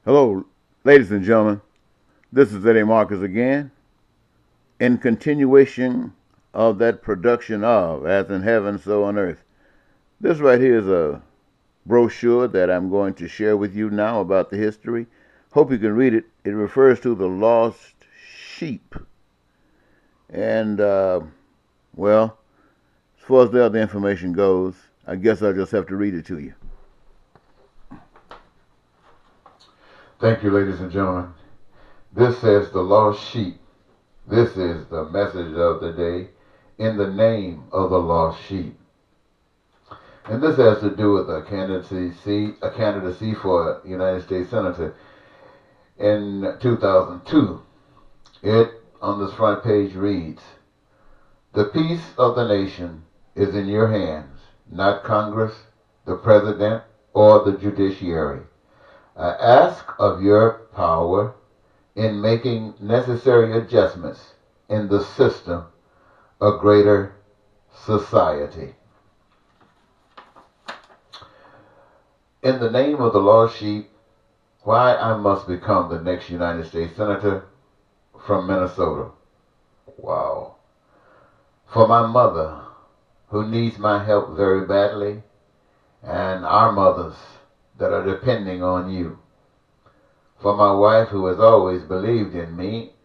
Hello, ladies and gentlemen. This is Eddie Marcus again, in continuation of that production of As in Heaven, So on Earth. This right here is a brochure that I'm going to share with you now about the history. Hope you can read it. It refers to the lost sheep. And, well, as far as the other information goes, I guess I'll just have to read it to you. Thank you, ladies and gentlemen. This says the lost sheep. This is the message of the day in the name of the lost sheep. And this has to do with a candidacy for United States Senator in 2002. It, on this front page, reads, "The peace of the nation is in your hands, not Congress, the President, or the judiciary. I ask of your power in making necessary adjustments in the system of greater society." In the name of the lost sheep, why I must become the next United States Senator from Minnesota. Wow. For my mother, who needs my help very badly, and our mothers that are depending on you. For my wife, who has always believed in me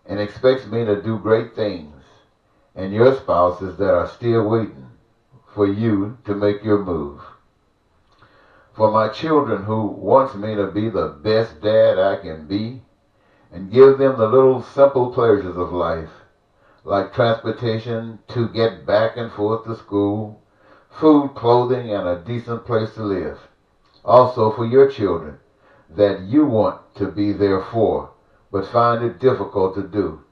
and expects me to do great things, and your spouses that are still waiting for you to make your move. For my children, who wants me to be the best dad I can be and give them the little simple pleasures of life, like transportation to get back and forth to school, food, clothing, and a decent place to live. Also for your children that you want to be there for, but find it difficult to do.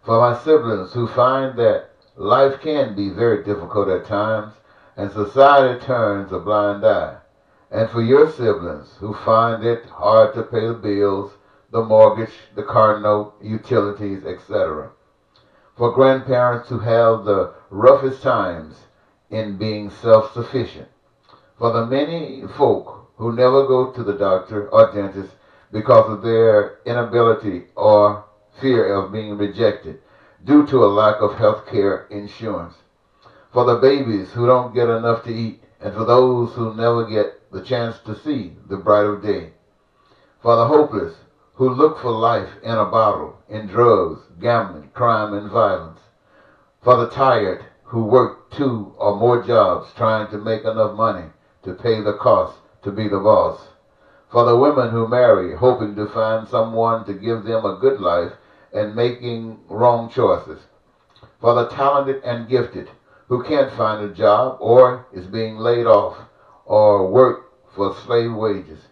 For my siblings who find that life can be very difficult at times, and society turns a blind eye. And for your siblings who find it hard to pay the bills, the mortgage, the car note, utilities, etc. For grandparents who have the roughest times in being self-sufficient. For the many folk who never go to the doctor or dentist because of their inability or fear of being rejected due to a lack of health care insurance. For the babies who don't get enough to eat, and for those who never get the chance to see the bright of day. For the hopeless who look for life in a bottle, in drugs, gambling, crime, and violence. For the tired who work 2 or more jobs trying to make enough money to pay the cost to be the boss. For the women who marry hoping to find someone to give them a good life and making wrong choices. For the talented and gifted who can't find a job or is being laid off or work for slave wages.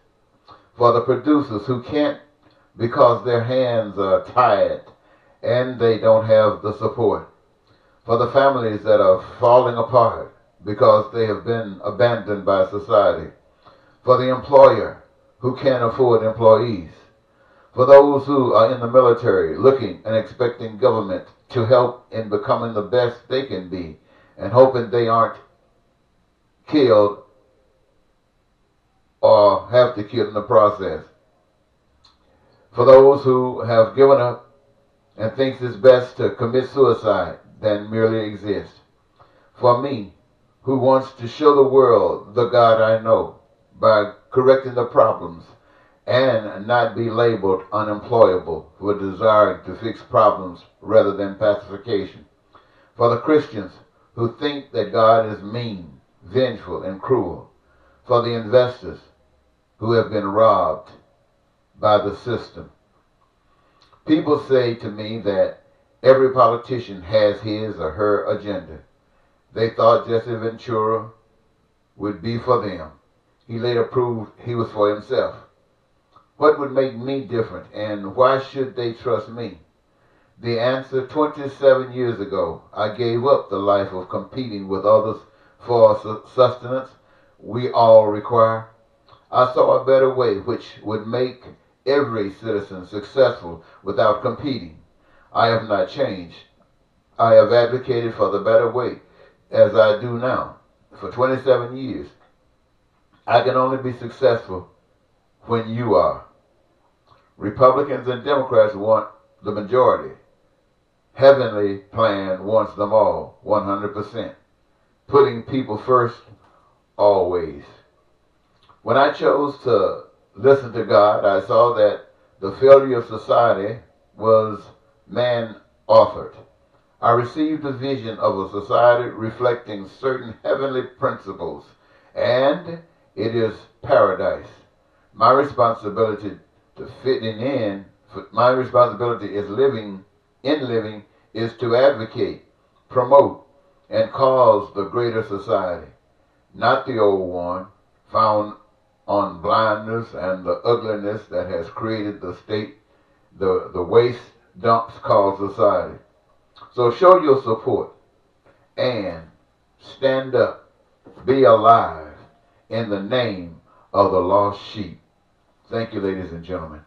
For the producers who can't because their hands are tied and they don't have the support. For the families that are falling apart because they have been abandoned by society. For the employer who can't afford employees. For those who are in the military looking and expecting government to help in becoming the best they can be and hoping they aren't killed or have to kill in the process. For those who have given up and thinks it's best to commit suicide than merely exist. For me, who wants to show the world the God I know by correcting the problems and not be labeled unemployable for desiring to fix problems rather than pacification. For the Christians who think that God is mean, vengeful, and cruel. For the investors who have been robbed by the system. People say to me that every politician has his or her agenda. They thought Jesse Ventura would be for them. He later proved he was for himself. What would make me different, and why should they trust me? The answer: 27 years ago, I gave up the life of competing with others for sustenance we all require. I saw a better way which would make every citizen successful without competing. I have not changed. I have advocated for the better way as I do now for 27 years. I can only be successful when you are. Republicans and Democrats want the majority. Heavenly plan wants them all, 100%. Putting people first, always. When I chose to listen to God, I saw that the failure of society was man-authored. I received a vision of a society reflecting certain heavenly principles, and it is paradise. My responsibility to fitting in, my responsibility is living is to advocate, promote, and cause the greater society, not the old one found on blindness and the ugliness that has created the state, the waste dumps called society. So show your support and stand up, be alive in the name of the lost sheep. Thank you, ladies and gentlemen.